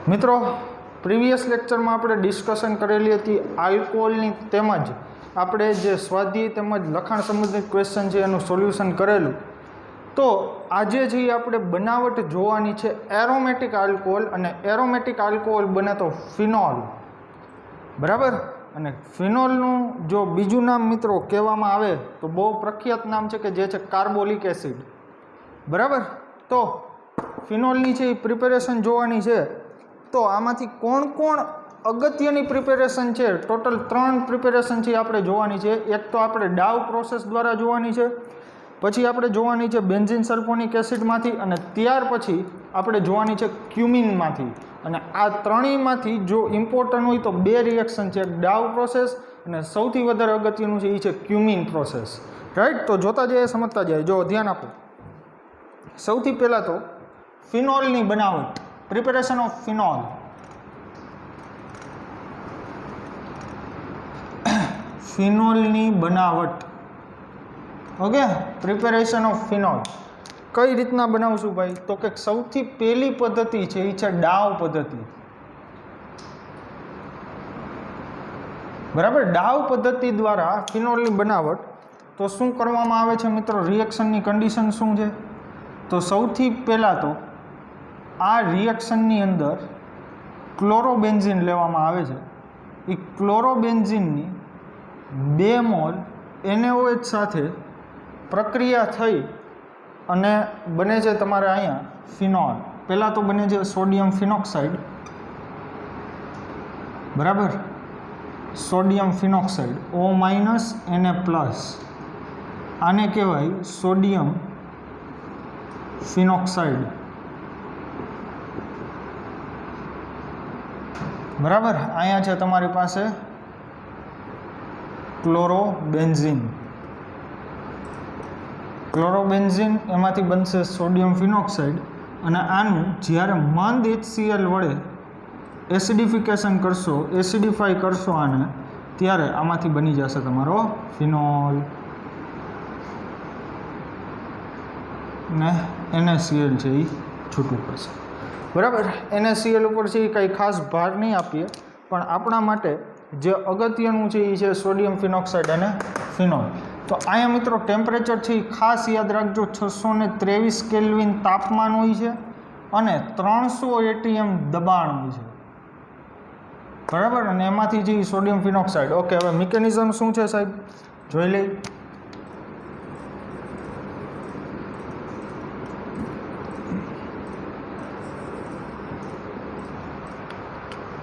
મિત્રો પ્રીવિયસ લેક્ચરમાં આપણે ડિસ્કશન કરેલી હતી આલ્કોહોલની, તેમજ આપણે જે સ્વાધ્યાય તેમજ લખાણ સંબંધિત ક્વેશ્ચન છે એનું સોલ્યુશન કરેલું. તો આજે જે આપણે બનાવટ જોવાની છે એરોમેટિક આલ્કોહોલ, અને એરોમેટિક આલ્કોહોલ બને તો ફિનોલ, બરાબર. અને ફિનોલનું જો બીજું નામ મિત્રો કહેવામાં આવે તો બહુ પ્રખ્યાત નામ છે કે જે છે કાર્બોલિક એસિડ, બરાબર. તો ફિનોલની છે એ પ્રિપેરેશન જોવાની છે. તો આમાંથી કોણ કોણ અગત્યની પ્રિપેરેશન છે, ટોટલ 3 પ્રિપેરેશન છે આપણે જોવાની છે. એક તો આપણે ડાવ પ્રોસેસ દ્વારા જોવાની છે, પછી આપણે જોવાની છે બેન્ઝીન સલ્ફોનિક એસિડમાંથી, અને ત્યાર પછી આપણે જોવાની છે ક્યુમિનમાંથી. અને આ ત્રણેયમાંથી જો ઇમ્પોર્ટન્ટ હોય તો 2 રિએક્શન છે, ડાવ પ્રોસેસ અને સૌથી વધારે અગત્યનું છે એ છે ક્યુમિન પ્રોસેસ, રાઈટ. તો જોતા જાય, સમજતા જાય. જો ધ્યાન આપો, સૌથી પહેલાં તો ફિનોલની બનાવટ, પ્રિપેરેશન ઓફ ફિનોલ. ફિનોલની બનાવટ, ઓકે, પ્રિપેરેશન ઓફ ફિનોલ કઈ રીતના બનાવશું ભાઈ? તો કે સૌથી પહેલી પદ્ધતિ છે એ છે ડાવ પદ્ધતિ, બરાબર. ડાવ પદ્ધતિ દ્વારા ફિનોલની બનાવટ. તો શું કરવામાં આવે છે મિત્રો? રિએક્શનની કન્ડિશન શું છે? તો સૌથી પહેલાં તો આ રિએક્શનની અંદર ક્લોરોબેન્ઝીન લેવામાં આવે છે. એ ક્લોરોબેન્ઝીનની 2 મોલ NaOH સાથે પ્રક્રિયા થઈ અને બને છે તમારે અહીંયા ફિનોલ. પહેલાં તો બને છે સોડિયમ ફિનોક્સાઇડ, બરાબર. સોડિયમ ફિનોક્સાઇડ O- Na+, આને કહેવાય સોડિયમ ફિનોક્સાઇડ, બરાબર. અહીંયા છે તમારી પાસે ક્લોરોબેન્ઝીન. ક્લોરોબેન્ઝીન એમાંથી બનશે સોડિયમ ફિનોક્સાઇડ, અને આનું જ્યારે મંદ HCl વડે એસિડિફિકેશન કરશો, એસિડિફાઈ કરશો આને, ત્યારે આમાંથી બની જશે તમારો ફિનોલ. ને NaCl છે એ છૂટું પડશે, બરાબર. NaCl ઉપર છે એ કંઈ ખાસ ભાર નહીં આપીએ, પણ આપણા માટે જે અગત્યનું છે એ છે સોડિયમ ફિનોક્સાઇડ અને ફિનોલ. તો અહીંયા મિત્રો ટેમ્પરેચર છે એ ખાસ યાદ રાખજો, 623 કેલ્વિન તાપમાન હોય છે અને 300 ATM દબાણ હોય છે, બરાબર. અને એમાંથી જે સોડિયમ ફિનોક્સાઇડ. ઓકે, હવે મિકેનિઝમ શું છે સાહેબ જોઈ લઈ.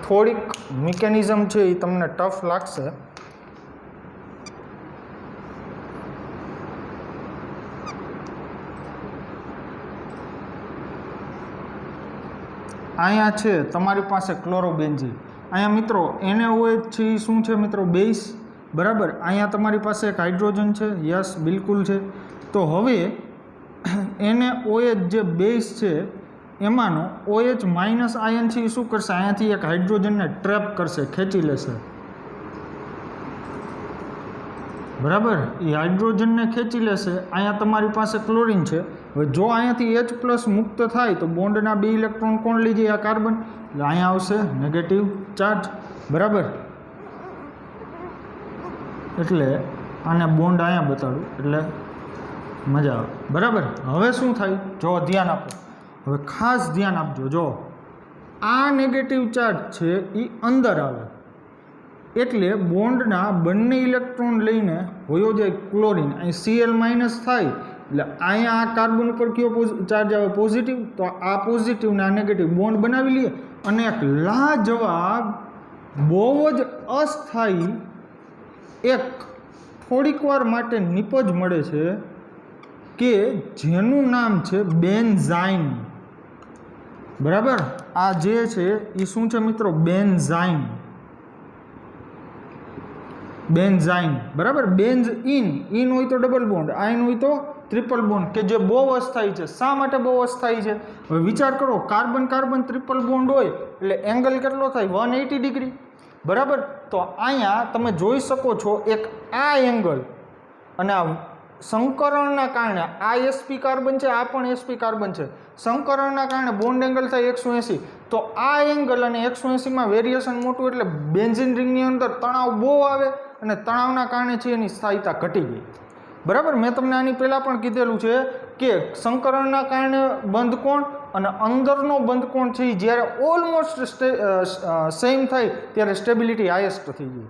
થોડીક મિકેનિઝમ છે એ તમને ટફ લાગશે. અહીંયા છે તમારી પાસે ક્લોરોબેન્ઝીન. અહીંયા મિત્રો NaOH છે એ શું છે મિત્રો? બેઝ, બરાબર. અહીંયા તમારી પાસે એક હાઇડ્રોજન છે, યસ બિલકુલ છે. તો હવે NaOH જે બેઝ છે એમાંનો OH- આયન છે એ શું કરશે? અહીંયાથી એક હાઇડ્રોજનને ટ્રેપ કરશે, ખેંચી લેશે, બરાબર. એ હાઇડ્રોજનને ખેંચી લેશે. અહીંયા તમારી પાસે ક્લોરીન છે. હવે જો અહીંયાથી H+ મુક્ત થાય તો બોન્ડના 2 ઇલેક્ટ્રોન કોણ લઈ જાય? આ કાર્બન. એટલે અહીંયા આવશે નેગેટિવ ચાર્જ, બરાબર. એટલે આને બોન્ડ અહીંયા બતાડું એટલે મજા આવે, બરાબર. હવે શું થાય? જો ધ્યાન આપો, હવે ખાસ ધ્યાન આપજો. જો આ નેગેટિવ ચાર્જ છે એ અંદર આવે એટલે બોન્ડના બંને ઇલેક્ટ્રોન લઈને હોયો જાય ક્લોરીન. અહીં Cl- થાય એટલે અહીંયા આ કાર્બન ઉપર કયો ચાર્જ આવે? પોઝિટિવ. તો આ પોઝિટિવ ને આ નેગેટિવ બોન્ડ બનાવી લઈએ, અને એક લાજવાબ, બહુ જ અસ્થાયી, એક થોડીક વાર માટે નિપજ મળે છે કે જેનું નામ છે બેન્ઝાઇન, બરાબર. આ જે છે એ શું છે મિત્રો? બેન્ઝાઇન. બેન્ઝાઇન, બરાબર. બેન્ઝ ઇન હોય તો ડબલ બોન્ડ, આઇન હોય તો ટ્રિપલ બોન્ડ, કે જે બહુ અસ્થાયી છે. શા માટે બહુ અસ્થાયી છે? હવે વિચાર કરો, કાર્બન કાર્બન ટ્રિપલ બોન્ડ હોય એટલે એંગલ કેટલો થાય? 180 ડિગ્રી, બરાબર. તો અહીંયા તમે જોઈ શકો છો એક આ એંગલ અને આ સંકરણના કારણે આ sp કાર્બન છે, આ પણ sp કાર્બન છે, સંકરણના કારણે બોન્ડ એંગલ થાય 180. તો આ એંગલ અને 180 માં વેરિએશન મોટું એટલે બેન્ઝીન રિંગની અંદર તણાવ બહુ આવે અને તણાવના કારણે છે એની સ્થાયીતા ઘટી ગઈ. બરાબર, મેં તમને આની પહેલાં પણ કીધેલું છે કે સંકરણના કારણે બંધ કોણ અને અંદરનો બંધ કોણ છે જ્યારે ઓલમોસ્ટ સેમ થાય ત્યારે સ્ટેબિલિટી હાઈએસ્ટ થઈ ગઈ.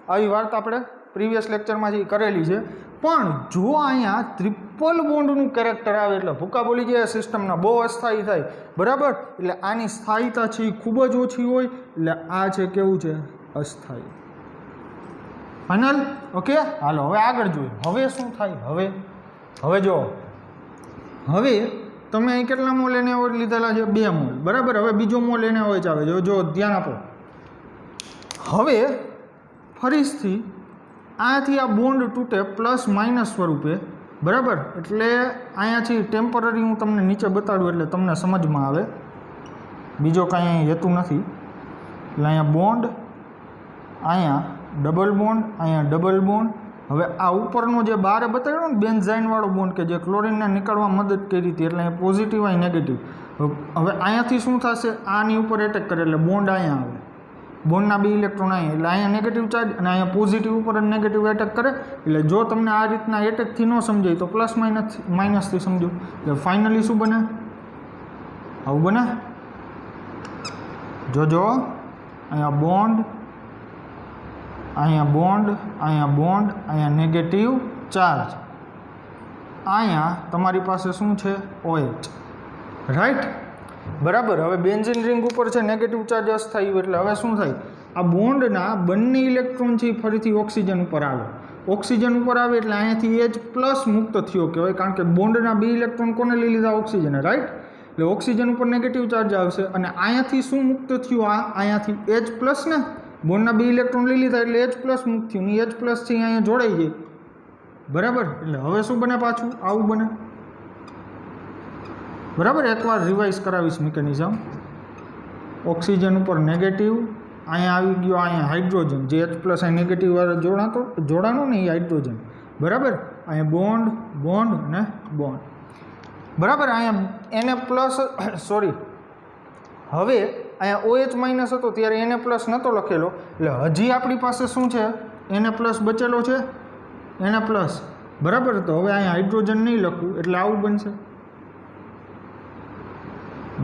આવી વાત આપણે પ્રીવિયસ લેક્ચરમાંથી કરેલી છે. પણ જો અહીંયા ટ્રિપલ બોન્ડનું કેરેક્ટર આવે એટલે ભૂકા બોલી જાય, સિસ્ટમના બહુ અસ્થાયી થાય. બરાબર, એટલે આની સ્થાયીતા છે એ ખૂબ જ ઓછી હોય એટલે આ છે કેવું છે, અસ્થાયી. ફાઇનલ? ઓકે, હાલો હવે આગળ જોઈએ. હવે શું થાય? હવે જો હવે તમે અહીં કેટલા મોલ એને હોય લીધેલા છે? 2 મોલ. બરાબર, હવે બીજો મોલ એને હોય આવે જો ધ્યાન આપો. હવે ફરીથી અહીંયાથી આ બોન્ડ તૂટે પ્લસ માઇનસ સ્વરૂપે. બરાબર, એટલે અહીંયાથી ટેમ્પરરી હું તમને નીચે બતાડું એટલે તમને સમજમાં આવે, બીજો કાંઈ અહીં હેતુ નથી. એટલે અહીંયા બોન્ડ, અહીંયા ડબલ બોન્ડ, અહીંયા ડબલ બોન્ડ. હવે આ ઉપરનો જે બારે બતાવ્યો ને બેન્ઝાઇનવાળો બોન્ડ કે જે ક્લોરિનને નીકળવા મદદ કરી હતી એટલે અહીંયા પોઝિટિવ અહીં નેગેટિવ. હવે અહીંયાથી શું થશે? આની ઉપર એટેક કરે એટલે બોન્ડ અહીંયા આવે, બોન્ડના 2 ઇલેક્ટ્રોન અહીંયા, એટલે અહીંયા નેગેટિવ ચાર્જ અને અહીંયા પોઝિટિવ ઉપર નેગેટિવ એટેક કરે. એટલે જો તમને આ રીતના એટેકથી ન સમજાય તો પ્લસ માઇનસથી સમજો. એટલે ફાઇનલી શું બને? આવું બને. જોજો અહીંયા બોન્ડ, અહીંયા બોન્ડ, અહીંયા બોન્ડ, અહીંયા નેગેટિવ ચાર્જ, અહીંયા તમારી પાસે શું છે? OH. રાઈટ, બરાબર. હવે બેન્ઝીન રિંગ ઉપર છે નેગેટિવ ચાર્જ અસ્થાયી, એટલે હવે શું થાય? આ બોન્ડના બંને ઇલેક્ટ્રોન છે ફરીથી ઓક્સિજન ઉપર આવે. ઓક્સિજન ઉપર આવે એટલે અહીંયાથી H પ્લસ મુક્ત થયો કહેવાય, કારણ કે બોન્ડના 2 ઇલેક્ટ્રોન કોને લઈ લીધા? ઓક્સિજન. રાઈટ, એટલે ઓક્સિજન ઉપર નેગેટિવ ચાર્જ આવશે અને અહીંયાથી શું મુક્ત થયું? અહીંયાથી H પ્લસ ને બોન્ડના 2 ઇલેક્ટ્રોન લઈ લીધા એટલે H પ્લસ મુક્ત થયું ને H પ્લસ થી અહીંયા જોડાઈ જાય. બરાબર, એટલે હવે શું બને? પાછું આવું બને. બરાબર, એકવાર રિવાઇઝ કરાવીશ મિકેનિઝમ. ઓક્સિજન ઉપર નેગેટિવ, અહીંયા આવી ગયો અહીંયા હાઇડ્રોજન, જે H પ્લસ અહીં નેગેટિવ વાળો જોડાણો ને એ હાઇડ્રોજન. બરાબર, અહીંયા બોન્ડ બોન્ડ ને બોન્ડ. બરાબર, અહીંયા Na પ્લસ સોરી હવે અહીંયા OH માઇનસ હતો ત્યારે Na પ્લસ નહોતો લખેલો એટલે હજી આપણી પાસે શું છે? Na પ્લસ બચેલો છે, Na પ્લસ. બરાબર, તો હવે અહીંયા હાઇડ્રોજન નહીં લખવું એટલે આવું બનશે,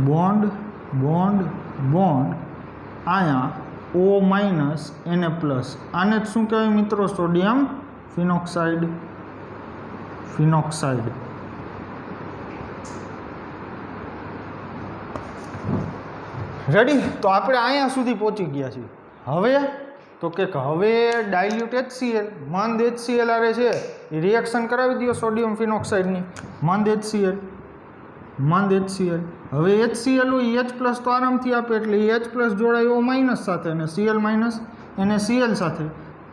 બોન્ડ બોન્ડ બોન્ડ, અહીંયા O માઇનસ Na પ્લસ. આને જ શું કહેવાય મિત્રો? Sodium phenoxide. ફિનોક્સાઇડ. રેડી? તો આપણે અહીંયા સુધી પહોંચી ગયા છીએ. હવે તો કે હવે ડાયલ્યુટ HCl મંદ HCl આરે છે એ રિએક્શન કરાવી દો સોડિયમ ફિનોક્સાઇડની. મંદ HCl, મંદ HCl. હવે HCl હોય H પ્લસ તો આરામથી આપે એટલે H પ્લસ જોડાય O માઇનસ સાથે અને Cl માઇનસ NaCl સાથે.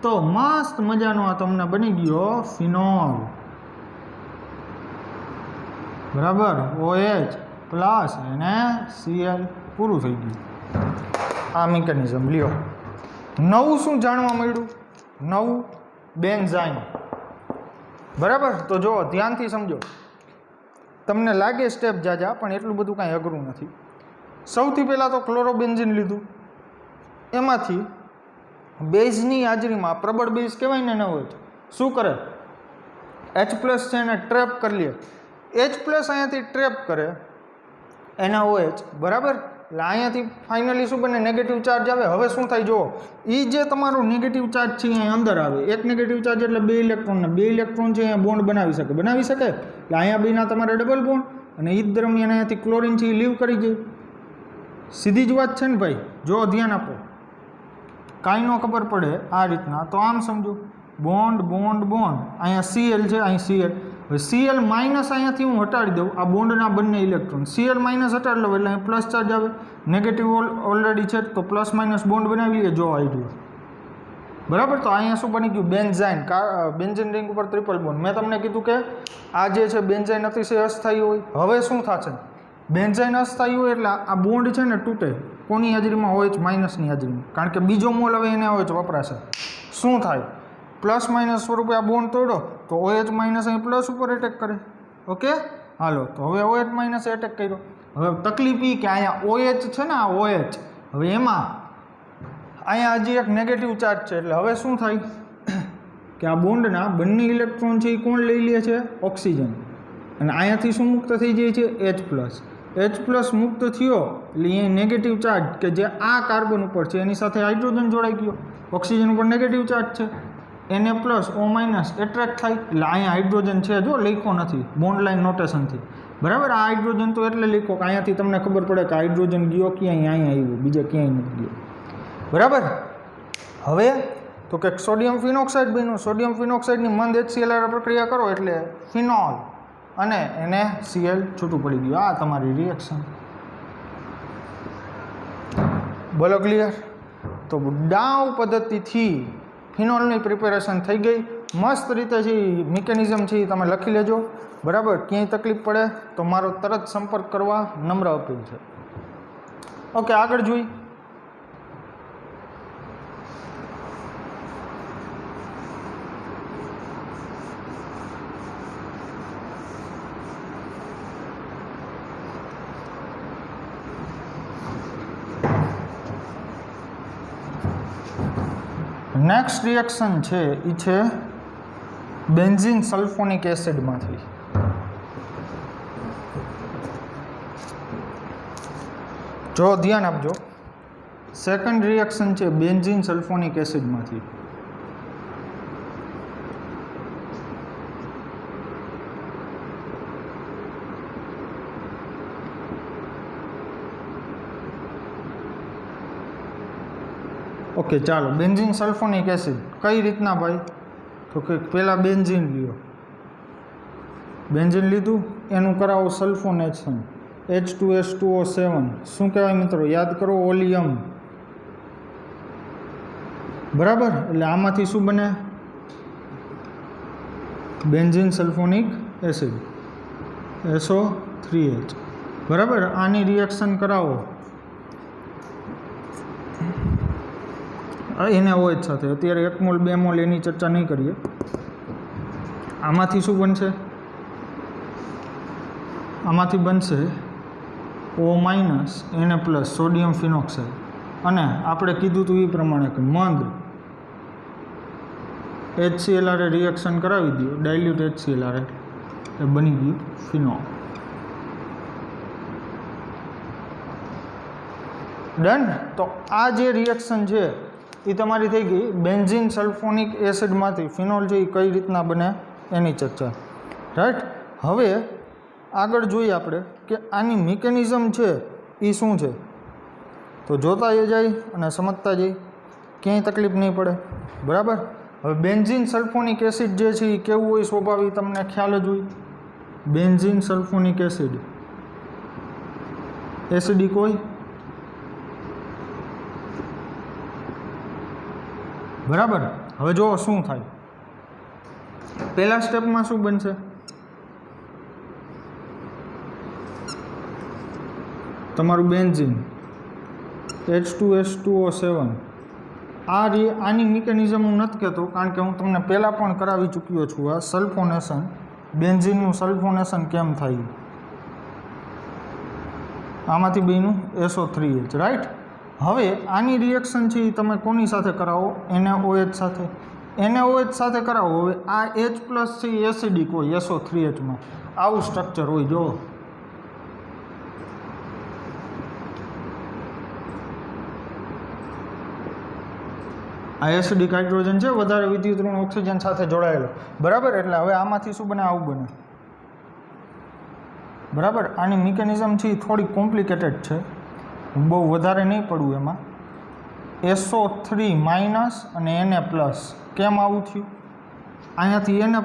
તો મસ્ત મજાનો આ તમને બની ગયો ફિનોલ. બરાબર, OH પ્લસ NaCl પૂરું થઈ ગયું. આ મિકેનિઝમ લ્યો. નવું શું જાણવા મળ્યું? નવું બેન્ઝાઇન. બરાબર, તો જો ધ્યાનથી સમજો. તમને લાગે સ્ટેપ જાજા પણ એટલું બધું કાંઈ અઘરું નથી. સૌથી પહેલાં તો ક્લોરોબેન્ઝીન લીધું, એમાંથી બેઝની હાજરીમાં પ્રબળ બેઝ કહેવાય ને ન હોય તો શું કરે? H પ્લસ છે એને ટ્રેપ કરી લે. H પ્લસ અહીંયાથી ટ્રેપ કરે NaOH. બરાબર, એટલે અહીંયાથી ફાઇનલી શું બને? નેગેટિવ ચાર્જ આવે. હવે શું થાય જુઓ, એ જે તમારો નેગેટિવ ચાર્જ છે અહીંયા અંદર આવે. એક નેગેટિવ ચાર્જ એટલે 2 ઇલેક્ટ્રોન ને 2 ઇલેક્ટ્રોન છે અહીંયા બોન્ડ બનાવી શકે. એટલે અહીંયા બેના તમારે ડબલ બોન્ડ અને એ જ દરમિયાન અહીંયાથી ક્લોરિન છે એ લીવ કરી જાય. સીધી જ વાત છે ને ભાઈ? જો ધ્યાન આપો, કાંઈ ન ખબર પડે આ રીતના તો આમ સમજો, બોન્ડ બોન્ડ બોન્ડ, અહીંયા Cl છે, અહીં Cl. હવે Cl માઇનસ અહીંયાથી હું હટાડી દઉં આ બોન્ડના બંને ઇલેક્ટ્રોન. Cl માઇનસ હટાડી લઉં એટલે અહીં પ્લસ ચાર્જ આવે. નેગેટિવ ઓલરેડી છે તો પ્લસ માઇનસ બોન્ડ બનાવી લઈએ. જો આવી ગયું. બરાબર, તો અહીંયા શું બની ગયું? બેન્ઝાઇન. બેન્ઝીન રિંગ ઉપર ટ્રિપલ બોન્ડ. મેં તમને કીધું કે આ જે છે બેન્ઝાઇન અતિશય અસ્થાયી હોય. હવે શું થશે? બેન્ઝાઇન અસ્થાયી હોય એટલે આ બોન્ડ છે ને તૂટે. કોની હાજરીમાં? OH માઇનસની હાજરીમાં. કારણ કે બીજો મોલ હવે એને OH વપરાશે. શું થાય? પ્લસ માઇનસ સ્વરૂપે આ બોન્ડ તોડો તો OH માઇનસ અહીં પ્લસ ઉપર એટેક કરે. ઓકે, હાલો તો હવે OH માઇનસ એટેક કર્યો. હવે તકલીફ એ કે અહીંયા OH છે ને, આ OH, હવે એમાં અહીંયા હજી એક નેગેટિવ ચાર્જ છે. એટલે હવે શું થાય કે આ બોન્ડના બંને ઇલેક્ટ્રોન છે એ કોણ લઈ લે છે? ઓક્સિજન. અને અહીંયાથી શું મુક્ત થઈ જાય છે? H+. મુક્ત થયો એટલે અહીંયા નેગેટિવ ચાર્જ કે જે આ કાર્બન ઉપર છે એની સાથે હાઇડ્રોજન જોડાઈ ગયો. ઓક્સિજન ઉપર નેગેટિવ ચાર્જ છે, Na+O- એટ્રેક્ટ થાય. એટલે અહીંયા હાઇડ્રોજન છે, જો લખ્યો નથી બોન્ડ લાઇન નોટેશનથી. બરાબર, આ હાઇડ્રોજન તો એટલે લખ્યો કે અહીંયાથી તમને ખબર પડે કે હાઇડ્રોજન ગયો ક્યાંય, અહીંયા આવ્યો, બીજે ક્યાંય નથી ગયો. બરાબર. હવે તો કે સોડિયમ ફિનોક્સાઇડ બન્યું. સોડિયમ ફિનોક્સાઇડની મંદ HCl પ્રક્રિયા કરો એટલે ફિનોલ અને NaCl છૂટું પડી ગયું. આ તમારી રિએક્શન. બોલો ક્લિયર? તો ડાઉ પદ્ધતિથી ફિનોલની પ્રિપેરેશન થઈ ગઈ. મસ્ત રીતે જે મિકેનિઝમ છે એ તમે લખી લેજો. બરાબર, ક્યાંય તકલીફ પડે તો મારો તરત સંપર્ક કરવા નમ્ર અપીલ છે. ઓકે, આગળ જોઈ. નેક્સ્ટ રિએક્શન છે એ છે બેન્ઝીન સલ્ફોનિક એસિડમાંથી. જો ધ્યાન આપજો, સેકન્ડ રિએક્શન છે બેન્ઝીન સલ્ફોનિક એસિડમાંથી. ઓકે, ચાલો બેન્ઝીન સલ્ફોનિક એસિડ કઈ રીતના ભાઈ? તો કે પહેલાં બેન્ઝીન લ્યો, બેન્ઝીન લીધું એનું કરાવો સલ્ફોનેશન, H2S2O7. શું કહેવાય મિત્રો? યાદ કરો, ઓલિયમ. બરાબર, એટલે આમાંથી શું બને? Benzene sulphonic acid, SO3H. બરાબર, આની રિએક્શન કરાવો NaOH સાથે. અત્યારે 1 મોલ 2 મોલ એની ચર્ચા નહીં કરીએ. આમાંથી શું બનશે? આમાંથી બનશે O- Na+, સોડિયમ ફિનોક્સાઇડ. અને આપણે કીધું હતું એ પ્રમાણે કે મંદ HCl રિએક્શન કરાવી દો, ડાયલ્યુટ HCl એ બની ગયું ફિનોલ. ડન. તો આ જે રિએક્શન છે એ તમારી થઈ ગઈ બેન્ઝીન સલ્ફોનિક એસિડમાંથી ફિનોલ છે એ કઈ રીતના બને એની ચર્ચા. રાઈટ. હવે આગળ જોઈએ આપણે કે આની મિકેનિઝમ છે એ શું છે. તો જોતા જાય અને સમજતા જઈ, ક્યાંય તકલીફ નહીં પડે. બરાબર. હવે બેન્ઝીન સલ્ફોનિક એસિડ જે છે એ કેવું હોય સ્વભાવિક તમને ખ્યાલ જ હોય. બેન્ઝીન સલ્ફોનિક એસિડ એસિડિક હોય. બરાબર. હવે જો શું થાય, પહેલા સ્ટેપમાં શું બનશે? તમારું બેન્ઝીન H2S2O7. આની મિકેનિઝમ હું નથી કહેતો, કારણ કે હું તમને પહેલાં પણ કરાવી ચૂક્યો છું. આ સલ્ફોનેશન, બેન્ઝીનનું સલ્ફોનેશન કેમ થાય, આમાંથી બેનું SO3H. રાઈટ. હવે આની રિએક્શન છે એ તમે કોની સાથે કરાવો? NaOH સાથે. NaOH સાથે કરાવો. હવે આ H+ છે એ એસિડિક હોય SO3Hમાં. આવું સ્ટ્રક્ચર હોય. જો આ એસિડિક હાઇડ્રોજન છે, વધારે વિદ્યુત ઋણ ઓક્સિજન સાથે જોડાયેલો. બરાબર. એટલે હવે આમાંથી શું બને? આવું બને. બરાબર. આની મિકેનિઝમ છે એ થોડી કોમ્પ્લિકેટેડ છે, બહુ વધારે નહીં પડવું એમાં. SO3- અને Na+. કેમ આવું થયું? અહીંયાથી Na+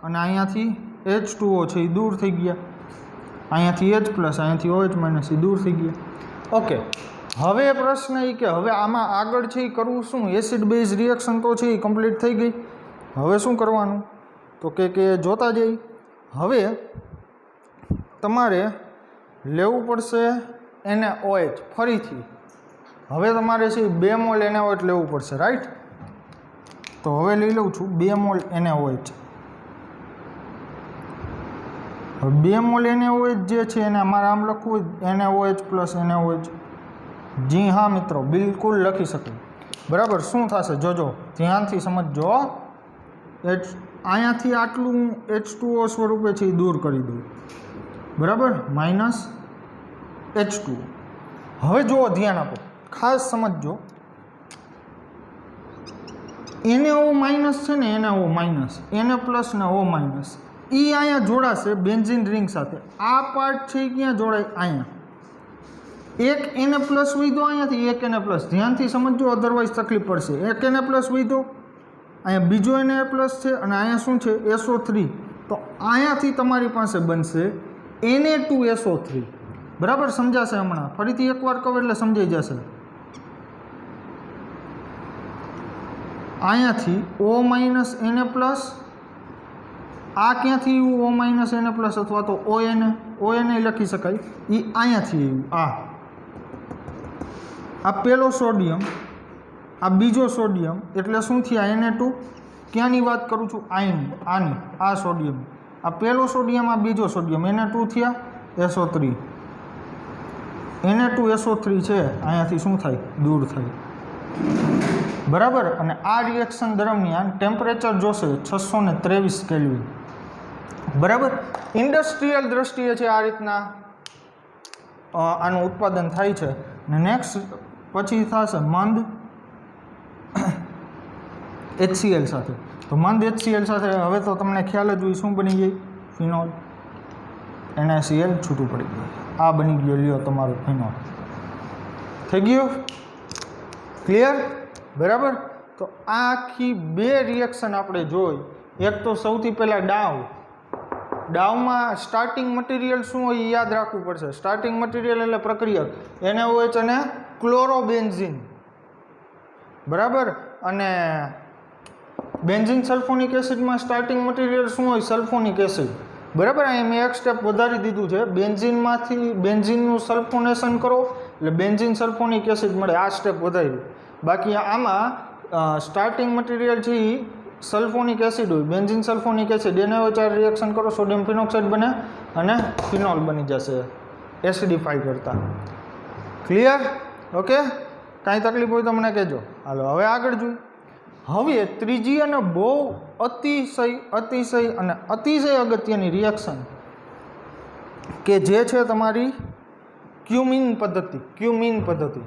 અને અહીંયાથી H2O છે એ દૂર થઈ ગયા. અહીંયાથી H+, અહીંયાથી OH- એ દૂર થઈ ગયા. ઓકે. હવે પ્રશ્ન એ કે હવે આમાં આગળ છે એ કરવું શું? એસિડ બેઝ રિએક્શન તો છે એ કમ્પ્લીટ થઈ ગઈ. હવે શું કરવાનું? તો કે જોતા જઈ. હવે તમારે લેવું પડશે NaOH ફરીથી. હવે તમારે છે 2 મોલ NaOH લેવું પડશે. રાઈટ. તો હવે લઈ લઉં છું 2 મોલ NaOH. હવે 2 મોલ NaOH જે છે એને અમારે આમ લખવું હોય NaOH પ્લસ NaOH. જી હા મિત્રો, બિલકુલ લખી શકે. બરાબર. શું થશે જોજો, ધ્યાનથી સમજજો. અહીંયાથી આટલું H2O સ્વરૂપે છે એ દૂર કરી દઉં. બરાબર, માઇનસ H2. હવે જુઓ, ધ્યાન આપો, ખાસ સમજજો. NaO માઇનસ છે ને, NaO માઇનસ, Na પ્લસ ને O માઇનસ, એ અહીંયા જોડાશે બેન્ઝીન રિંગ સાથે. આ પાર્ટ છે એ ક્યાં જોડાય? અહીંયા. એક Na પ્લસ વીધો અહીંયાથી, એક Na પ્લસ. ધ્યાનથી સમજજો, અધરવાઇઝ તકલીફ પડશે. એક Na પ્લસ વીધો, અહીંયા બીજો Na પ્લસ છે અને અહીંયા શું છે? SO3. તો અહીંયાથી તમારી પાસે બનશે Na2SO3. બરાબર, સમજાશે હમણાં. ફરીથી એકવાર કહું એટલે સમજાઈ જશે. અહીંયાથી O માઇનસ Na પ્લસ, આ ક્યાંથી આવ્યું? O માઇનસ Na પ્લસ અથવા તો ONA લખી શકાય. એ અહીંયાથી આવ્યું. આ પહેલો સોડિયમ, આ બીજો સોડિયમ, એટલે શું થયા? Na2. ક્યાંની વાત કરું છું? આની. આ સોડિયમ, આ પહેલો સોડિયમ, આ બીજો સોડિયમ, Na2 થયા SO3. Na2SO3 છે, અહીંયાથી શું થાય? દૂર થાય. બરાબર. અને આ રિએક્શન દરમિયાન ટેમ્પરેચર જોશે 623 કેલ્વિન. બરાબર. ઇન્ડસ્ટ્રીયલ દ્રષ્ટિએ છે આ રીતના આનું ઉત્પાદન થાય છે. અને નેક્સ્ટ પછી થશે મંદ HCl સાથે. તો મંદ HCl સાથે હવે તો તમને ખ્યાલ જ હોય શું બની જાય? ફિનોલ. NaCl છૂટું પડી ગયું. આ બની ગયો, લ્યો તમારો ફિનોલ. થઈ ગયું? ક્લિયર? બરાબર. તો આ આખી 2 રિએક્શન આપણે જોઈ. એક તો સૌથી પહેલાં ડાઉમાં સ્ટાર્ટિંગ મટીરિયલ શું હોય એ યાદ રાખવું પડશે. સ્ટાર્ટિંગ મટીરિયલ એટલે પ્રક્રિયક NaOH અને ક્લોરોબેન્ઝીન. બરાબર. અને બેન્ઝીન સલ્ફોનિક એસિડમાં સ્ટાર્ટિંગ મટીરિયલ શું હોય? Sulphonic acid. બરાબર. અહીં મેં એક સ્ટેપ વધારી દીધું છે. બેન્ઝીનનું સલ્ફોનેશન કરો એટલે બેન્ઝીન સલ્ફોનિક એસિડ મળે. આ સ્ટેપ વધાર્યું. બાકી આમાં સ્ટાર્ટિંગ મટીરિયલ છે એ સલ્ફોનિક એસિડ હોય, benzene sulphonic acid. NaOH reaction કરો, સોડિયમ ફિનોક્સાઇડ બને અને ફિનોલ બની જશે એસિડિફાઈ કરતાં. ક્લિયર? ઓકે. કાંઈ તકલીફ હોય તો મને કહેજો. હાલો હવે આગળ જોઈએ. હવે ત્રીજી અને બહુ અતિશય અને અતિશય અગત્યની રિએક્શન કે જે છે તમારી ક્યુમિન પદ્ધતિ.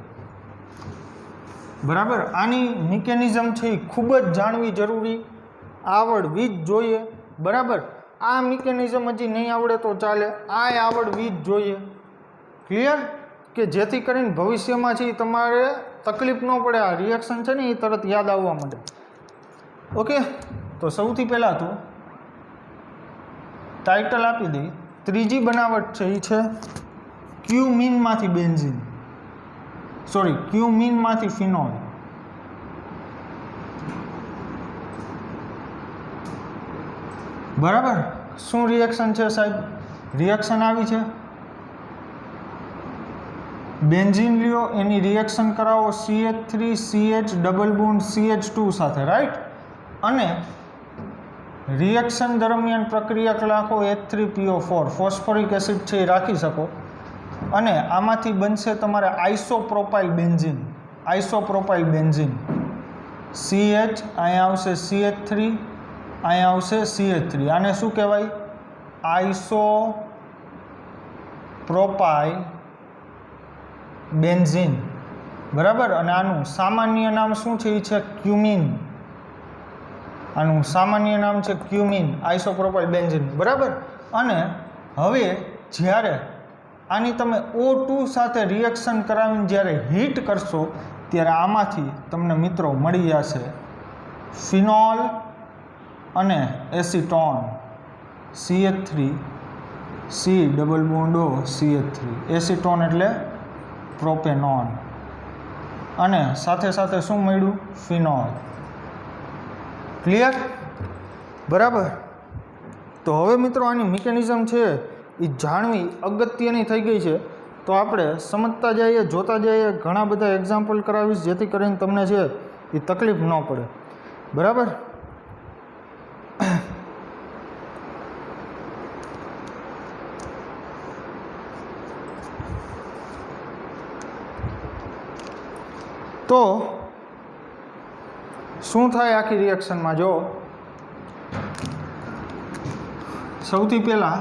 બરાબર. આની મિકેનિઝમ છે એ ખૂબ જ જાણવી જરૂરી, આવડવી જ જોઈએ. બરાબર. આ મિકેનિઝમ હજી નહીં આવડે તો ચાલે, આ આવડવી જ જોઈએ. ક્લિયર? કે જેથી કરીને ભવિષ્યમાં છે તમારે તકલીફ ન પડે. આ રિએક્શન છે ને એ તરત યાદ આવવા માંડે. ઓકે. તો સૌથી પહેલાં તો ટાઇટલ આપી દઈ. ત્રીજી બનાવટ છે એ છે ક્યુમિનમાંથી બેન્ઝીન, ક્યુમિનમાંથી ફિનોલ. બરાબર. શું રિએક્શન છે સાહેબ? રિએક્શન આવી છે, બેન્ઝીન લ્યો, એની રિએક્શન કરાવો CH3 CH double bond CH2 સાથે, રાઈટ. અને રિએક્શન દરમિયાન પ્રક્રિયા લખો H3PO4, ફોસ્ફોરિક એસિડ છે એ રાખી શકો. અને આમાંથી બનશે તમારે આઇસોપ્રોપાઇલ બેન્ઝીન. CH, અહીંયા આવશે CH3, અહીંયા આવશે CH3. આને શું કહેવાય? આઇસોપ્રોપાઇલ બેન્ઝીન. બરાબર. અને આનું સામાન્ય નામ શું છે? એ છે ક્યુમિન. આનું સામાન્ય નામ છે ક્યુમિન, આઇસોપ્રોપાઇલ બેન્ઝીન. બરાબર. અને હવે જ્યારે આની તમે O2 સાથે રિએક્શન કરાવીને જ્યારે હીટ કરશો ત્યારે આમાંથી તમને મિત્રો મળી જશે ફિનોલ અને acetone, CH3 C double bond O CH3. Acetone એટલે પ્રોપેનોન. અને સાથે સાથે શું મળ્યું? ફિનોલ. ક્લિયર? બરાબર. તો હવે મિત્રો આની મિકેનિઝમ છે એ જાણવી અગત્યની થઈ ગઈ છે. તો આપણે સમજતા જઈએ, જોતા જઈએ. ઘણા બધા એક્ઝામ્પલ કરાવીશ જેથી કરીને તમને છે એ તકલીફ ન પડે. બરાબર. તો શું થાય આખી રિએક્શનમાં? જો સૌથી પહેલાં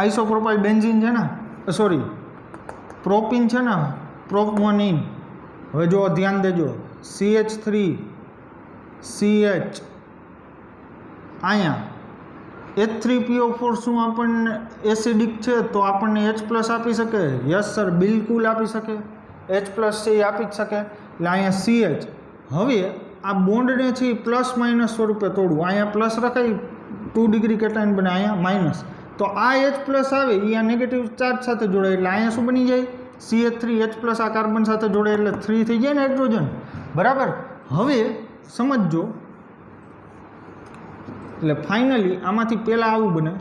આઇસોપ્રોપાઇલ બેન્ઝીન છે ને, સોરી પ્રોપિન છે ને, પ્રોપમોનિન. હવે જો ધ્યાન દેજો, CH3 CH અહીંયા H3PO4 શું આપણને એસિડિક છે તો આપણને H+ આપી શકે? યસ સર, બિલકુલ આપી શકે. H+ છે એ આપી જ શકે. એટલે અહીંયા CH. હવે આ બોન્ડને છે એ પ્લસ માઇનસ સ્વરૂપે તોડવું. અહીંયા પ્લસ રખાય 2 ડિગ્રી કેટાયન બને, અહીંયા માઇનસ. તો આ H+ આવે એ આ નેગેટિવ ચાર્જ સાથે જોડાય એટલે અહીંયા શું બની જાય? CH3H+ આ કાર્બન સાથે જોડાય એટલે 3 થઈ જાય ને હાઇડ્રોજન. બરાબર. હવે સમજો, એટલે ફાઇનલી આમાંથી પહેલાં આવું બને.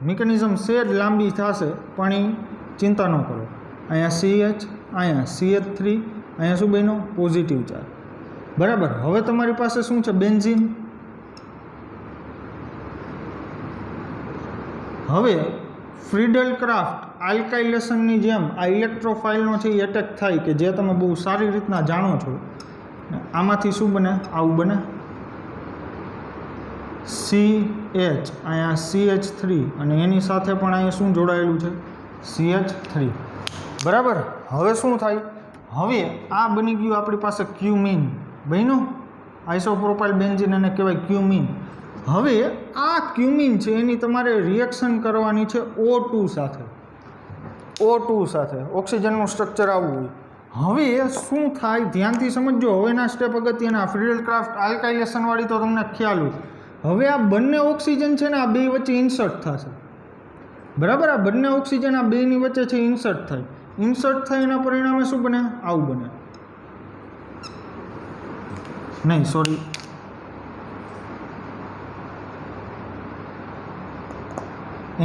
મિકેનિઝમ સેજ લાંબી થશે પણ એ ચિંતા ન કરો. અહીંયા CH, અહીંયા CH3, અહીંયા શું બન્યો? Positive charge. બરાબર. હવે તમારી પાસે શું છે? બેન્ઝીન. હવે ફ્રીડલ ક્રાફ્ટ આલ્કાઇલેશનની જેમ આ ઇલેક્ટ્રોફાઇલનો છે એ એટેક થાય કે જે તમે બહુ સારી રીતના જાણો છો. આમાંથી શું બને? આવું બને. CH, અહીંયા CH3 અને એની સાથે પણ અહીંયા શું જોડાયેલું છે? CH3. બરાબર. હવે શું થાય? હવે આ બની ગયું આપણી પાસે ક્યુમીન. બન્યું આઇસોપ્રોપાઇલ બેન્ઝીન, એને કહેવાય ક્યુમીન. હવે આ ક્યુમીન છે એની તમારે રિએક્શન કરવાની છે O2 સાથે. O2 સાથે ઓક્સિજનનું સ્ટ્રક્ચર આવવું હોય. હવે શું થાય? ધ્યાનથી સમજો. હવેના સ્ટેપ અગત્યના. ફ્રીડલ ક્રાફ્ટ આલ્કાઇલેશનવાળી તો તમને ખ્યાલ હોય. હવે આ બંને ઓક્સિજન છે ને આ બે વચ્ચે ઇન્સર્ટ થશે. બરાબર. આ બંને ઓક્સિજન આ બેની વચ્ચે છે ઇન્સર્ટ થાય. ઇન્સર્ટ થાય એના પરિણામે શું બને? આવું બને. નહીં, સોરી,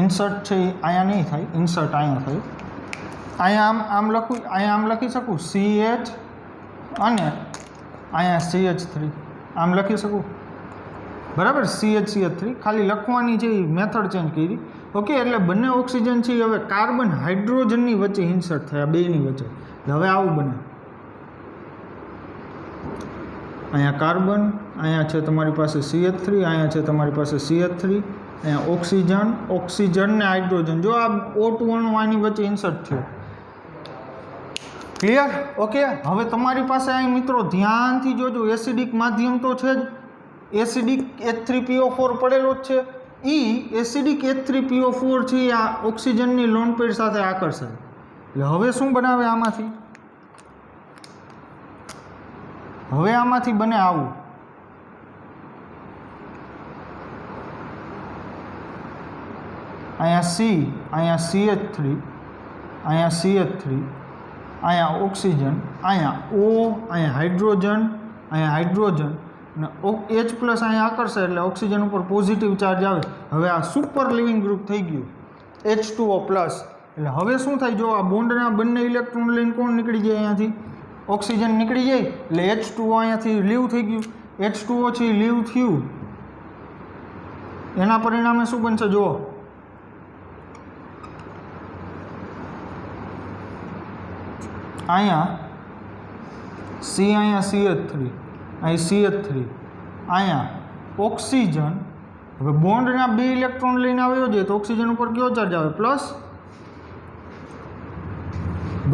ઇન્સર્ટ છે અહીંયા નહીં થાય, ઇન્સર્ટ અહીંયા થાય. અહીંયા આમ લખું, અહીંયા આમ લખી શકું CH અને અહીંયા CH3 આમ લખી શકું. બરાબર. CH3 ખાલી લખવાની છે એ મેથડ ચેન્જ કરી. ઓકે. એટલે બંને ઓક્સિજન છે હવે કાર્બન હાઇડ્રોજનની વચ્ચે ઇન્સર્ટ થયા, બેની વચ્ચે. હવે આવું બને. અહીંયા કાર્બન, અહીંયા છે તમારી પાસે CH3, અહીંયા છે તમારી પાસે CH3, અહીંયા ઓક્સિજન, ઓક્સિજન ને હાઇડ્રોજન. જો આ O2 અણુ આની વચ્ચે ઇન્સર્ટ થયો. ક્લિયર? ઓકે. હવે તમારી પાસે અહીં મિત્રો ધ્યાનથી જોજો, એસિડિક માધ્યમ તો છે જ, એસિડિક H3PO4 પડેલો જ છે. એસિડિક H3PO4 છે આ ઓક્સિજનની લોન પેડ સાથે આકર્ષે. એટલે હવે શું બનાવે આમાંથી? હવે આમાંથી બને આવું. અહીંયા C, અહીંયા CH3, અહીંયા CH3, અહીંયા ઓક્સિજન, અહીંયા O, અહીંયા હાઇડ્રોજન, અહીંયા હાઇડ્રોજન અને H+ અહીંયા આકર્ષે એટલે ઓક્સિજન ઉપર પોઝિટિવ ચાર્જ આવે. હવે આ સુપર લિવિંગ ગ્રુપ થઈ ગયું H2O+. એટલે હવે શું થાય? જો આ બોન્ડના બંને ઇલેક્ટ્રોન લઈને કોણ નીકળી જાય? અહીંયાથી ઓક્સિજન નીકળી જાય એટલે H2O અહીંયાથી લીવ થઈ ગયું. H2O છે લીવ થયું એના પરિણામે શું બનશે? જુઓ, અહીંયા C, અહીંયા CH3, અહીં CH3, અહીંયા ઓક્સિજન. હવે બોન્ડના બે ઇલેક્ટ્રોન લઈને આવ્યો છે તો ઓક્સિજન ઉપર કયો ચાર્જ આવે? પ્લસ.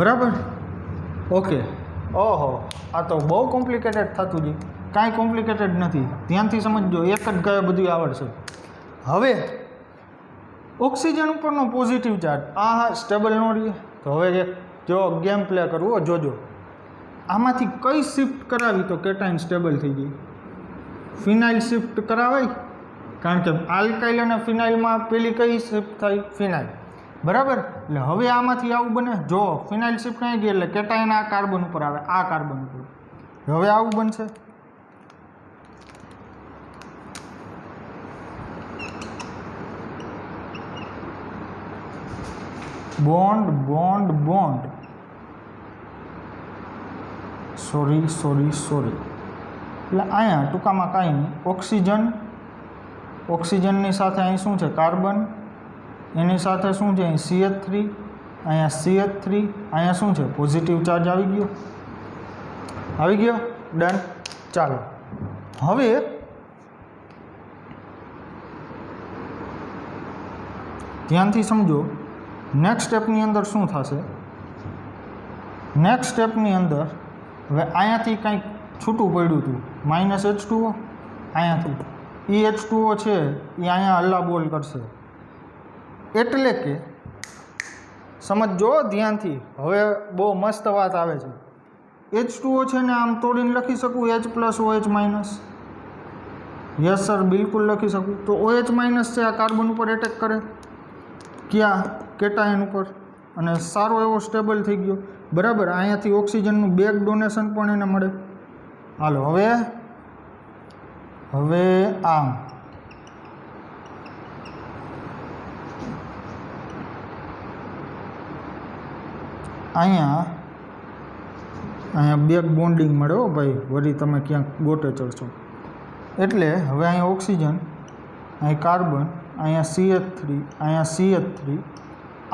બરાબર. ઓકે. ઓહો, આ તો બહુ કોમ્પ્લિકેટેડ થતું છે. કાંઈ કોમ્પ્લિકેટેડ નથી, ધ્યાનથી સમજજો. એક જ ગયા બધું આવડશે. હવે ઓક્સિજન ઉપરનો પોઝિટિવ ચાર્જ હા સ્ટેબલ ન રહે. તો હવે જો ગેમ પ્લે કરવું, જોજો આમાંથી કઈ શિફ્ટ કરાવી તો કેટાઇન સ્ટેબલ થઈ ગઈ? ફિનાઇલ શિફ્ટ કરાવાય, કારણ કે આલ્કાઇલ અને ફિનાઇલમાં પેલી કઈ શિફ્ટ થાય? ફિનાઇલ. બરાબર. એટલે હવે આમાંથી આવું બને. જો ફિનાઇલ શિફ્ટ નહીં ગઈ એટલે કેટાઇન આ કાર્બન ઉપર આવે, આ કાર્બન ઉપર. હવે આવું બનશે. બોન્ડ બોન્ડ બોન્ડ, સોરી, એટલે અહીંયા ટૂંકામાં કાંઈ નહીં, ઓક્સિજનની સાથે અહીં શું છે કાર્બન, એની સાથે શું છે અહીં CH3, અહીંયા CH3, અહીંયા શું છે પોઝિટિવ ચાર્જ આવી ગયો ડન. ચાલો હવે ધ્યાનથી સમજો નેક્સ્ટ સ્ટેપની અંદર શું થશે. નેક્સ્ટ સ્ટેપની અંદર હવે અહીંયાથી કંઈક છૂટું પડ્યું હતું -H2O, અહીંયાથી H2O છે એ અહીંયા હલ્લા બોલ કરશે. એટલે કે સમજો ધ્યાનથી, હવે બહુ મસ્ત વાત આવે છે. H2O છે ને આમ તોડીને લખી શકું H+OH-. યસ સર, બિલકુલ લખી શકું. તો OH- છે આ કાર્બન ઉપર એટેક કરે, ક્યાં કેટાયન ઉપર, અને સારો એવો સ્ટેબલ થઈ ગયો. બરાબર, અહીંયાથી ઓક્સિજનનું બેક ડોનેશન પણ એને મળે. હાલો હવે આમ અહીંયા બેક બોન્ડિંગ મળે હો ભાઈ, વળી તમે ક્યાંક ગોટે ચડશો. એટલે હવે અહીંયા ઓક્સિજન, અહીં કાર્બન, અહીંયા CH3, અહીંયા CH3,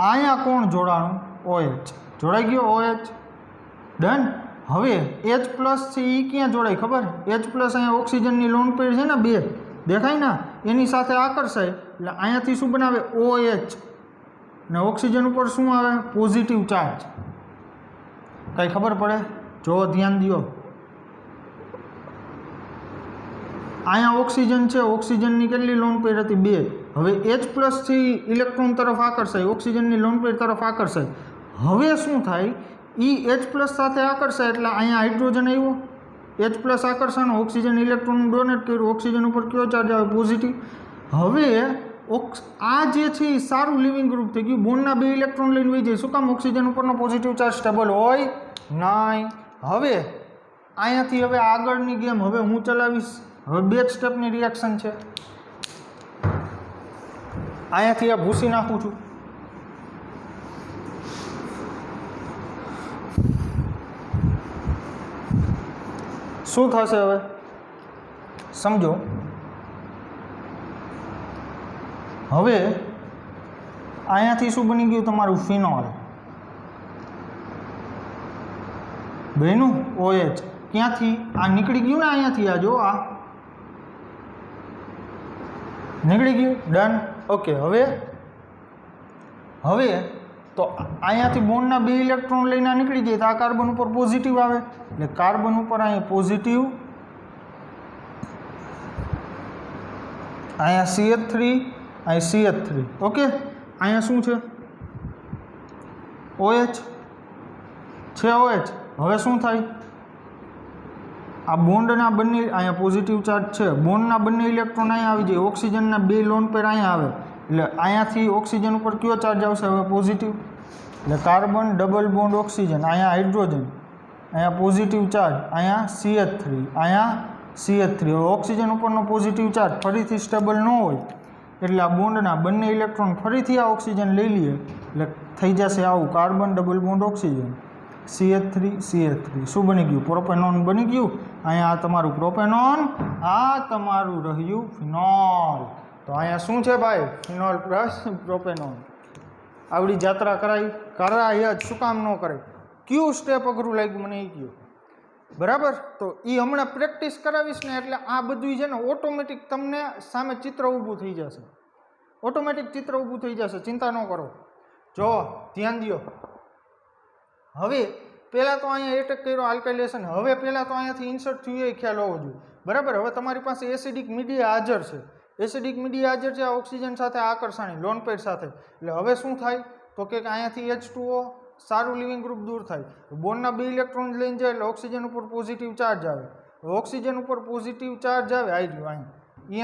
અહીંયા કોણ જોડાણું OH, જોડાઈ ગયો OH ડન. હવે H+ છે એ ક્યાં જોડાય ખબર? H+ અહીંયા ઓક્સિજનની લોન પેડ છે ને, બે દેખાય ને, એની સાથે આકર્ષાય એટલે અહીંયાથી શું બનાવે OH, ને ઓક્સિજન ઉપર શું આવે પોઝિટિવ ચાર્જ. કંઈ ખબર પડે? જો ધ્યાન દો, અહીંયા ઓક્સિજન છે, ઓક્સિજનની કેટલી લોન પેડ હતી 2. હવે H+ થી ઇલેક્ટ્રોન તરફ આકર્ષાય, ઓક્સિજનની લોન પેડ તરફ આકર્ષાય. હવે શું થાય, H+ સાથે આકર્ષાય એટલે અહીંયા હાઇડ્રોજન આવ્યો, H+ આકર્ષણ, ઓક્સિજન ઇલેક્ટ્રોન ડોનેટ કર્યું, ઓક્સિજન ઉપર કયો ચાર્જ આવે પોઝિટિવ. હવે આ જે છે એ સારું લિવિંગ ગ્રુપ થઈ ગયું, બોન્ડના 2 ઇલેક્ટ્રોન લઈને વહી જાય. શું કામ? ઓક્સિજન ઉપરનો પોઝિટિવ ચાર્જ સ્ટેબલ હોય નહીં. હવે અહીંયાથી હવે આગળની ગેમ હવે હું ચલાવીશ. હવે 2 સ્ટેપની રિએક્શન છે. અહીંયાથી આ ભૂસી નાખું છું. શું થશે હવે સમજો. હવે અહીંયાથી શું બની ગયું તમારું ફિનોલ બન્યું OH. ક્યાંથી? આ નીકળી ગયું ને અહીંયાથી, આ જો આ નીકળી ગયું ડન. ઓકે, હવે તો અહીંયાથી બોન્ડના 2 ઇલેક્ટ્રોન લઈને નીકળી જાય તો આ કાર્બન ઉપર પોઝિટિવ આવે એટલે કાર્બન ઉપર અહીંયા પોઝિટિવ, અહીંયા CH3, અહીં CH3. ઓકે, અહીંયા શું છે OH છે, OH. હવે શું થાય, આ બોન્ડના બંને અહીંયા પોઝિટિવ ચાર્જ છે, બોન્ડના બંને ઇલેક્ટ્રોન અહીંયા આવી જાય, ઓક્સિજનના 2 લોન પેર અહીંયા આવે એટલે અહીંયાથી ઓક્સિજન ઉપર કયો ચાર્જ આવશે હવે પોઝિટિવ. એટલે કાર્બન ડબલ બોન્ડ ઓક્સિજન, અહીંયા હાઇડ્રોજન, અહીંયા પોઝિટિવ ચાર્જ, અહીંયા CH3, અહીંયા CH3. હવે ઓક્સિજન ઉપરનો પોઝિટિવ ચાર્જ ફરીથી સ્ટેબલ ન હોય એટલે આ બોન્ડના બંને ઇલેક્ટ્રોન ફરીથી આ ઓક્સિજન લઈ લઈએ એટલે થઈ જશે આવું carbon double bond oxygen, CH3 CH3. શું બની ગયું? પ્રોપેનોન બની ગયું. અહીંયા આ તમારું પ્રોપેનોન, આ તમારું રહ્યું ફિનોલ. તો અહીંયા શું છે ભાઈ? Phenol plus propanone. આવડી જાત્રા કરાય જ, શું કામ ન કરે? કયું સ્ટેપ અઘરું લાગ્યું મને એ કહ્યું. બરાબર, તો એ હમણાં પ્રેક્ટિસ કરાવીશ ને એટલે આ બધું છે ને ઓટોમેટિક તમને સામે ચિત્ર ઊભું થઈ જશે, ઓટોમેટિક ચિત્ર ઊભું થઈ જશે, ચિંતા ન કરો. જો ધ્યાન દો. હવે પહેલાં તો અહીંયા એટેક કર્યો આલ્કાઇલેશન, હવે પહેલાં તો અહીંયાથી ઇન્સર્ટ થયું એ ખ્યાલ હોવો જોઈએ. બરાબર, હવે તમારી પાસે એસિડિક મીડિયા હાજર છે, એસિડિક મીડિયા હાજર છે આ ઓક્સિજન સાથે આકર્ષણી લોન પેડ સાથે. એટલે હવે શું થાય તો કે અહીંયાથી H2O સારું લિવિંગ ગ્રુપ દૂર થાય, બોન્ડના 2 ઇલેક્ટ્રોન લઈને જાય એટલે ઓક્સિજન ઉપર પોઝિટિવ ચાર્જ આવે. ઓક્સિજન ઉપર પોઝિટિવ ચાર્જ આવે આવી ગયું અહીં,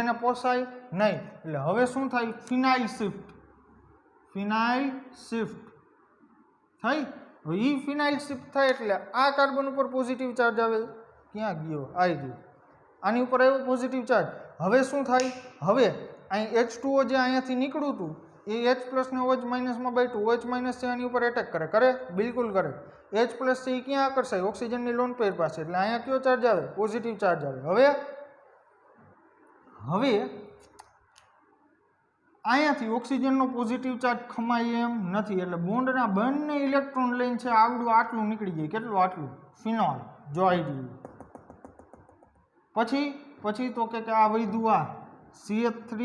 એને પોસાય નહીં એટલે હવે શું થાય? ફિનાઇલ શિફ્ટ થઈ. હવે એ ફિનાઇલ શિફ્ટ થાય એટલે આ કાર્બન ઉપર પોઝિટિવ ચાર્જ આવે, ક્યાં ગયો? આવી ગયો, આની ઉપર આવ્યો પોઝિટિવ ચાર્જ. હવે શું થાય? હવે અહીં H2O જે અહીંયાથી નીકળ્યું હતું એ H પ્લસ ને OH માઇનસમાં બાંટ્યું, OH માઇનસ છે આની ઉપર એટેક કરે બિલકુલ કરે. H પ્લસ છે એ ક્યાં આકર્ષાય? ઓક્સિજનની લોન પેર પાસે, એટલે અહીંયા કયો ચાર્જ આવે? પોઝિટિવ ચાર્જ આવે. હવે અહીંયાથી ઓક્સિજનનો પોઝિટિવ ચાર્જ ખમાય એમ નથી, એટલે બોન્ડના બંને ઇલેક્ટ્રોન લઈને છે આવડું આટલું નીકળી જાય. કેટલું? આટલું. ફિનોલ જો આવી પછી તો કે આ વધ્યું આ CH3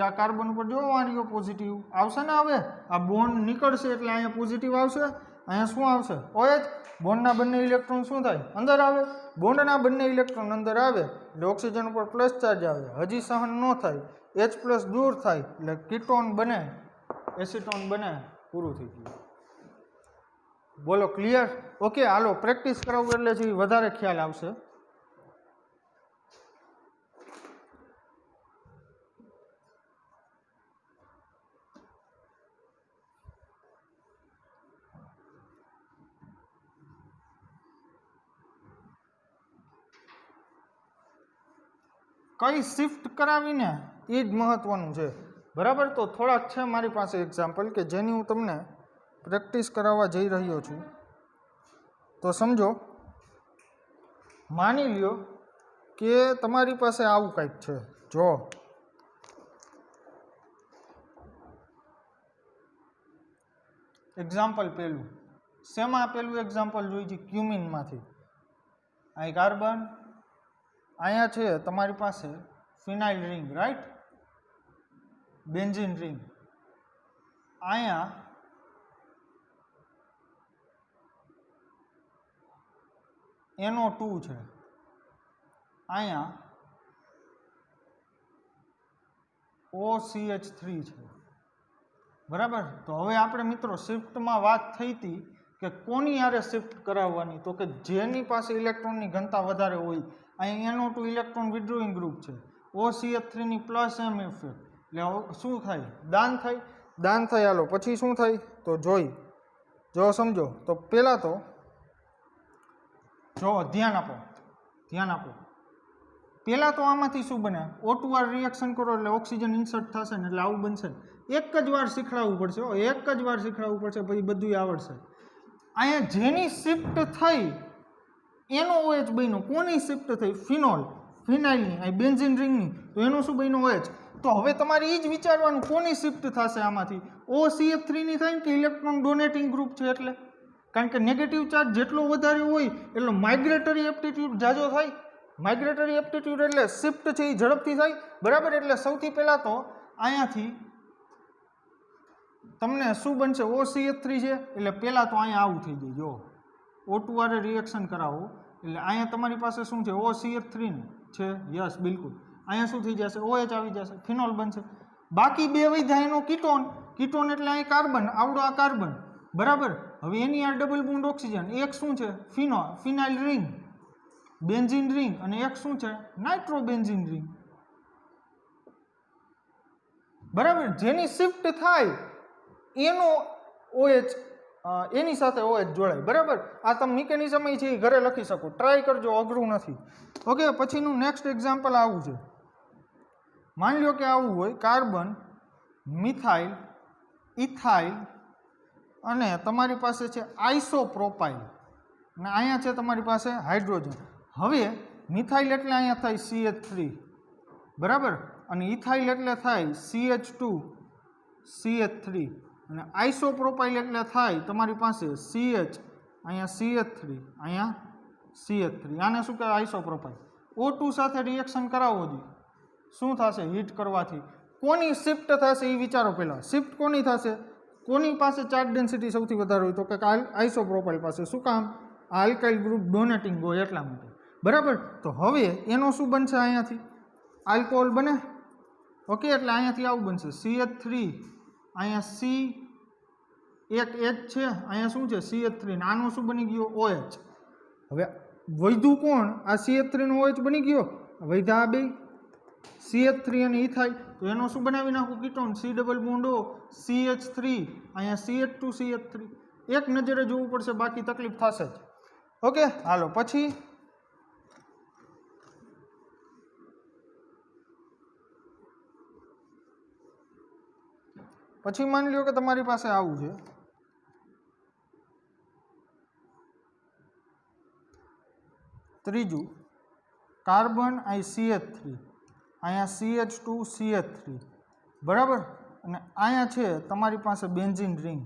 આ કાર્બન ઉપર જો વાળીઓ પોઝિટિવ આવશે ને. હવે આ બોન્ડ નીકળશે એટલે અહીંયા પોઝિટિવ આવશે, અહીંયા શું આવશે? OH. બોન્ડના બંને ઇલેક્ટ્રોન શું થાય? અંદર આવે. બોન્ડના બંને ઇલેક્ટ્રોન અંદર આવે એટલે ઓક્સિજન ઉપર પ્લસ ચાર્જ આવે. હજી સહન ન થાય, H પ્લસ દૂર થાય એટલે કીટોન બને, એસિટોન બને, પૂરું થઈ ગયું. બોલો ક્લિયર? ઓકે, હાલો પ્રેક્ટિસ કરાવું એટલે જે વધારે ખ્યાલ આવશે. કઈ શિફ્ટ કરાવીને એ જ મહત્વનું છે. બરાબર, તો થોડાક છે મારી પાસે એક્ઝામ્પલ કે જેની હું તમને પ્રેક્ટિસ કરાવવા જઈ રહ્યો છું. તો સમજો, માની લ્યો કે તમારી પાસે આવું કંઈક છે. જો એક્ઝામ્પલ પહેલું, શેમાં પહેલું એક્ઝામ્પલ જોઈ છે? ક્યુમિનમાંથી. અહીં કાર્બન, અહીંયા છે તમારી પાસે ફિનાઇલ રિંગ, રાઈટ, બેન્ઝીન રિંગ. અહીંયા NO2 છે, અહીંયા OCH3 છે. બરાબર, તો હવે આપણે મિત્રો શિફ્ટમાં વાત થઈ હતી કે કોની હારે શિફ્ટ કરાવવાની, તો કે જેની પાસે ઇલેક્ટ્રોનની ઘનતા વધારે હોય. અહીં NO2 ઇલેક્ટ્રોન વિડ્રોઈંગ ગ્રુપ છે, OCH3 ની પ્લસ M ઇફેક્ટ, એટલે શું થાય? દાન થાય. હાલો પછી શું થાય તો જો સમજો. તો પહેલાં તો જો ધ્યાન આપો. પહેલાં તો આમાંથી શું બને? O2 વાર રિએક્શન કરો એટલે ઓક્સિજન ઇન્સર્ટ થશે ને, એટલે આવું બનશે. એક જ વાર શીખડાવવું પડશે, પછી બધું આવડશે. અહીંયા જેની શિફ્ટ થઈ એનો OH બન્યો. કોની શિફ્ટ થઈ? ફિનાઇલની, અહીં બેન્ઝીન રિંગની, તો એનો શું બન્યો? OH. તો હવે તમારે એ જ વિચારવાનું કોની શિફ્ટ થશે આમાંથી? OCH3 ની થાય કે ઇલેક્ટ્રોન ડોનેટિંગ ગ્રુપ છે એટલે. કારણ કે નેગેટિવ ચાર્જ જેટલો વધારે હોય એટલો માઇગ્રેટરી એપ્ટિટ્યુડ જાજો થાય. માઇગ્રેટરી એપ્ટિટ્યુડ એટલે શિફ્ટ છે એ ઝડપથી થાય. બરાબર, એટલે સૌથી પહેલાં તો અહીંયાથી તમને શું બનશે? OCH3 છે એટલે પહેલાં તો અહીંયા આવું થઈ જાય. જો O2 વાળે રિએક્શન કરાવો એટલે અહીંયા તમારી પાસે શું છે? OCH3 છે. યસ, બિલકુલ. અહીંયા શું થઈ જશે? OH આવી જશે, ફિનોલ બનશે. બાકી બે વધ્યા એનો કીટોન એટલે અહીં કાર્બન, આવડો આ કાર્બન. બરાબર, હવે એની આ ડબલ બોન્ડ ઓક્સિજન. એક શું છે? ફિનાઇલ રિંગ, બેન્ઝીન રિંગ, અને એક શું છે? Nitro benzene ring. બરાબર, જેની શિફ્ટ થાય એનો OH એની સાથે OH જોડાય. બરાબર, આ તમે મિકેનિઝમ છે એ ઘરે લખી શકો, ટ્રાય કરજો, અઘરું નથી. ઓકે, પછીનું નેક્સ્ટ એક્ઝામ્પલ આવું છે. માની લો કે આવું હોય કાર્બન, મિથાઇલ, ઇથાઇલ અને તમારી પાસે છે આઇસોપ્રોપાઇલ, અને અહીંયા છે તમારી પાસે હાઇડ્રોજન. હવે મિથાઇલ એટલે અહીંયા થાય CH3, બરાબર, અને ઇથાઇલ એટલે થાય CH2 CH3, અને આઇસોપ્રોપાઇલ એટલે થાય તમારી પાસે CH, અહીંયા CH3, અહીંયા CH3. આને શું કહેવાય? આઇસોપ્રોપાઇલ. O2 સાથે રિએક્શન કરાવો જોઈએ, શું થશે? હીટ કરવાથી કોની શિફ્ટ થશે એ વિચારો. પહેલાં શિફ્ટ કોની થશે? કોની પાસે ચાર્જ ડેન્સિટી સૌથી વધારે હોય? તો કે આઇસોપ્રોપાઇલ પાસે. શું કામ? આલ્કાઇલ ગ્રુપ ડોનેટિંગ હોય એટલા માટે. બરાબર, તો હવે એનો શું બનશે? અહીંયાથી આલ્કોહોલ બને. ઓકે, એટલે અહીંયાથી આવું બનશે CH3, અહીંયા C, એક H છે, અહીંયા શું છે? CH3. આનો શું બની ગયો? OH. હવે વૈધું કોણ? આ CH3 નો OH બની ગયો. વૈધા આ બે CH3 અને ઇથાઇલ, તો એનો શું બનાવી નાખું? Ketone, C double bond O, CH3, અહીંયા CH2 CH3. એક નજરે જોવું પડશે, બાકી તકલીફ થશે જ. ઓકે, હાલો પછી પછી માની લો કે તમારી પાસે આવું છે, ત્રીજું કાર્બન અહીં CH3, અહીંયા CH2 CH3, બરાબર, અને અહીંયા છે તમારી પાસે બેન્ઝીન રિંગ.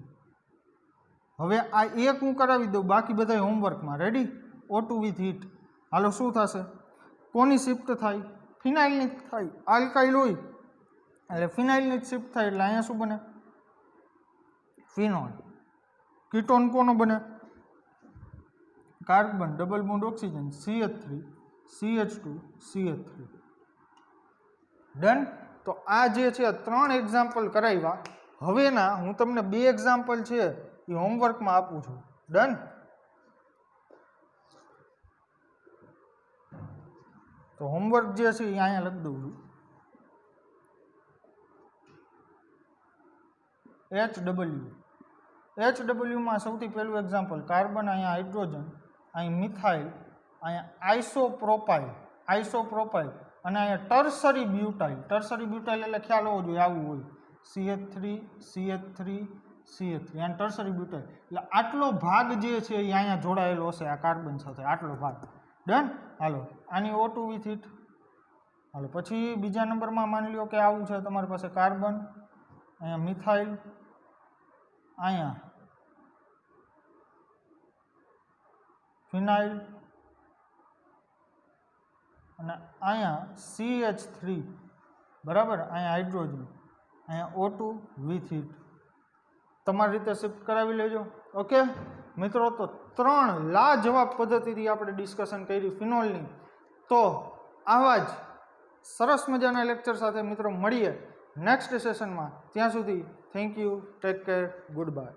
હવે આ એક હું કરાવી દઉં, બાકી બધા હોમવર્કમાં. રેડી? O2 with heat. હાલો શું થશે? કોની શિફ્ટ થાય? ફિનાઇલની થાય. આલ્કાઇલ હોય એટલે ફિનાઇલની શિફ્ટ થાય એટલે અહીંયા શું બને? ફિનોલ. કીટોન કોનો બને? Carbon double bond oxygen CH3 CH2 CH3. Done. તો આ જે છે 3 એક્ઝામ્પલ કરાવ્યા. હવેના હું તમને 2 એક્ઝામ્પલ છે એ હોમવર્કમાં આપું છું. ડન. તો હોમવર્ક જે છે એ અહીંયા લખી દઉં છું. HW માં સૌથી પહેલું એક્ઝામ્પલ કાર્બન, અહીંયા હાઇડ્રોજન, અહીં મિથાઇલ, અહીંયા આઇસોપ્રોપાઇલ અને અહીંયા ટર્સરી બ્યુટાઇલ એટલે ખ્યાલ હોવો જોઈએ આવું હોય. CH3 અને ટર્સરી બ્યુટાઇલ એટલે આટલો ભાગ જે છે એ અહીંયા જોડાયેલો હશે આ કાર્બન સાથે, આટલો ભાગ. ડન. હાલો આની O2 વિથ હીટ. હાલો પછી બીજા નંબરમાં માની લો કે આવું છે તમારી પાસે કાર્બન, અહીંયા મિથાઇલ, અહીંયા ફિનાઇલ અને અહીંયા CH3, બરાબર, અહીંયા હાઇડ્રોજન, અહીંયા O2 વિથ હીટ. તમારી રીતે શિફ્ટ કરાવી લેજો. ઓકે મિત્રો, તો 3 લાજવાબ પદ્ધતિથી આપણે ડિસ્કશન કરી ફિનોલની. તો આવા જ સરસ મજાના લેક્ચર સાથે મિત્રો મળીએ નેક્સ્ટ સેશનમાં. ત્યાં સુધી thank you, take care, good bye.